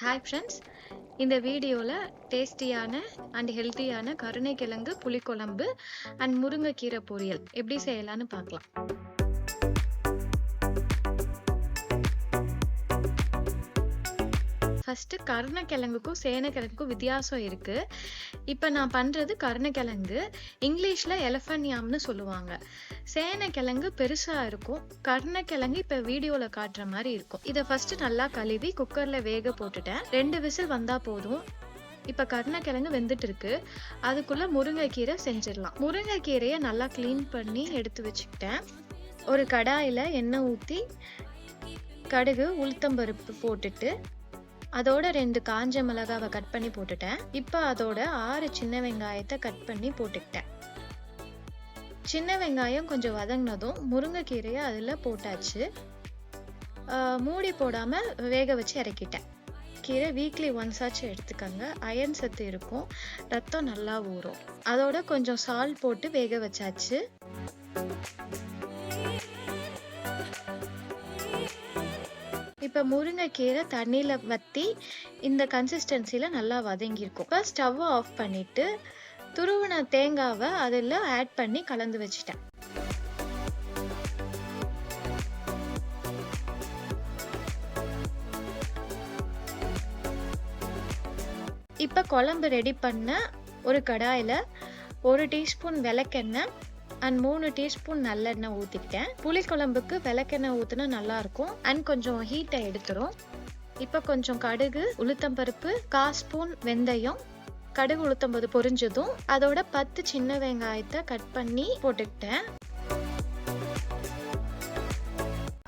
Hi friends, இந்த வீடியோவில் டேஸ்டியான அண்ட் ஹெல்த்தியான கருணைக்கிழங்கு புளிக்குழம்பு அண்ட் முருங்கைக்கீரை பொரியல் எப்படி செய்யலான்னு பார்க்கலாம். ஃபஸ்ட்டு கருணைக்கிழங்குக்கும் சேனைக்கிழங்குக்கும் வித்தியாசம் இருக்குது. இப்போ நான் பண்ணுறது கருணைக்கிழங்கு, இங்கிலீஷில் எலஃபண்ட் யாம்னு சொல்லுவாங்க. சேனைக்கிழங்கு பெருசாக இருக்கும், கருணைக்கிழங்கு இப்போ வீடியோவில் காட்டுற மாதிரி இருக்கும். இதை ஃபஸ்ட்டு நல்லா கழுவி குக்கரில் வேக போட்டுட்டேன். 2 விசில் வந்தால் போதும். இப்போ கருணைக்கிழங்கு வெந்துட்டு இருக்கு, அதுக்குள்ளே முருங்கைக்கீரை செஞ்சிடலாம். முருங்கைக்கீரையை நல்லா க்ளீன் பண்ணி எடுத்து வச்சுக்கிட்டேன். ஒரு கடாயில் எண்ணெய் ஊற்றி கடுகு உளுத்தம்பருப்பு போட்டுட்டு அதோட 2 காஞ்ச மிளகாவை கட் பண்ணி போட்டுட்டேன். இப்போ அதோட 6 சின்ன வெங்காயத்தை கட் பண்ணி போட்டுக்கிட்டேன். சின்ன வெங்காயம் கொஞ்சம் வதங்கினதும் முருங்கைக்கீரையை அதில் போட்டாச்சு. மூடி போடாமல் வேக வச்சு இறக்கிட்டேன். கீரை வீக்லி ஒன்ஸ் ஆச்சு எடுத்துக்கங்க, அயன் சத்து இருக்கும், ரத்தம் நல்லா ஊறும். அதோட கொஞ்சம் சால்ட் போட்டு வேக வச்சாச்சு. இப்போ முருங்கைக்கீரை தண்ணியில் வற்றி இந்த கன்சிஸ்டன்சியில் நல்லா வதங்கியிருக்கும். இப்போ ஸ்டவ்வை ஆஃப் பண்ணிவிட்டு துருவின தேங்காவை அதில் ஆட் பண்ணி கலந்து வச்சிட்டேன். இப்போ குழம்பு ரெடி பண்ண ஒரு கடாயில் 1 டீஸ்பூன் விளக்கெண்ணெய் அண்ட் 3 டீஸ்பூன் நல்லெண்ணெய் ஊற்றிக்கிட்டேன். புளிக்குழம்புக்கு விளக்கெண்ணெய் ஊற்றினா நல்லாயிருக்கும் அண்ட் கொஞ்சம் ஹீட்டை எடுத்துரும். இப்போ கொஞ்சம் கடுகு உளுத்தம்பருப்பு, 1/4 ஸ்பூன் வெந்தயம், கடுகு உளுத்தம்பருப்பு பொரிஞ்சதும் அதோட 10 சின்ன வெங்காயத்தை கட் பண்ணி போட்டுக்கிட்டேன்.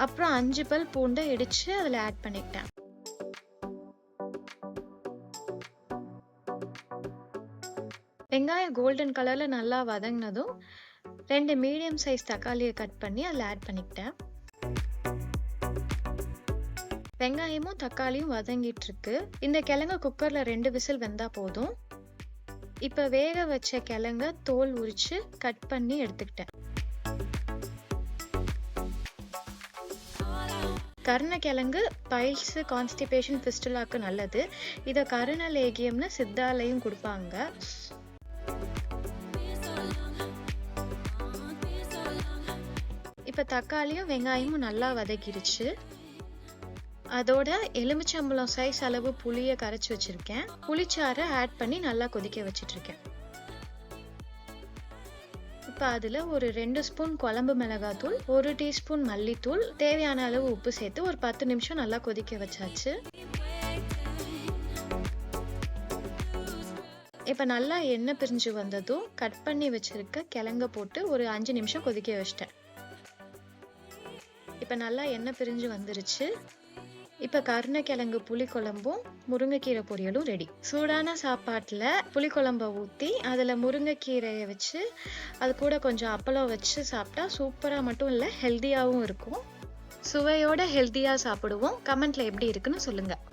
அப்புறம் 5 பல் பூண்டை இடித்து அதில் ஆட் பண்ணிக்கிட்டேன். வெங்காயம் கோல்டன் கலரில் நல்லா வதங்கினதும் 2 மீடியம் சைஸ் தக்காளியை கட் பண்ணி அதில் ஆட் பண்ணிக்கிட்டேன். வெங்காயமும் தக்காளியும் வதங்கிட்டு இருக்கு. இந்த கிழங்கு குக்கரில் 2 விசில் வெந்தால் போதும். இப்போ வேக வச்ச கிழங்க தோல் உரிச்சு கட் பண்ணி எடுத்துக்கிட்டேன். கருணைக்கிழங்கு பைல்ஸ், கான்ஸ்டிபேஷன், ஃபிஸ்டுலாக்கு நல்லது. இதை கருணலேகியம்னு சித்தாலையும் கொடுப்பாங்க. இப்போ தக்காளியும் வெங்காயமும் நல்லா வதக்கிடுச்சு. அதோட எலுமிச்சம்பழம் சைஸ் அளவு புளியை கரைச்சி வச்சிருக்கேன். புளிச்சாறை ஆட் பண்ணி நல்லா கொதிக்க வச்சிட்டு இருக்கேன். இப்போ அதில் ஒரு 2 ஸ்பூன் குழம்பு மிளகாத்தூள், 1 டீஸ்பூன் மல்லித்தூள், தேவையான அளவு உப்பு சேர்த்து ஒரு 10 நிமிஷம் நல்லா கொதிக்க வச்சாச்சு. இப்போ நல்லா எண்ணெய் பிரிஞ்சு வந்ததும் கட் பண்ணி வச்சிருக்க கிழங்க போட்டு ஒரு 5 நிமிஷம் கொதிக்க வச்சிட்டேன். இப்போ நல்லா எண்ணெய் பிரிஞ்சு வந்துருச்சு. இப்போ கருணைக்கிழங்கு புளிக்குழம்பும் முருங்கைக்கீரை பொரியலும் ரெடி. சூடான சாப்பாட்டில் புளிக்குழம்பை ஊற்றி அதில் முருங்கைக்கீரையை வச்சு அது கூட கொஞ்சம் அப்பளம் வச்சு சாப்பிட்டா சூப்பராக மட்டும் இல்லை, ஹெல்த்தியாகவும் இருக்கும். சுவையோட ஹெல்த்தியாக சாப்பிடுவோம். கமெண்ட்ல எப்படி இருக்குன்னு சொல்லுங்கள்.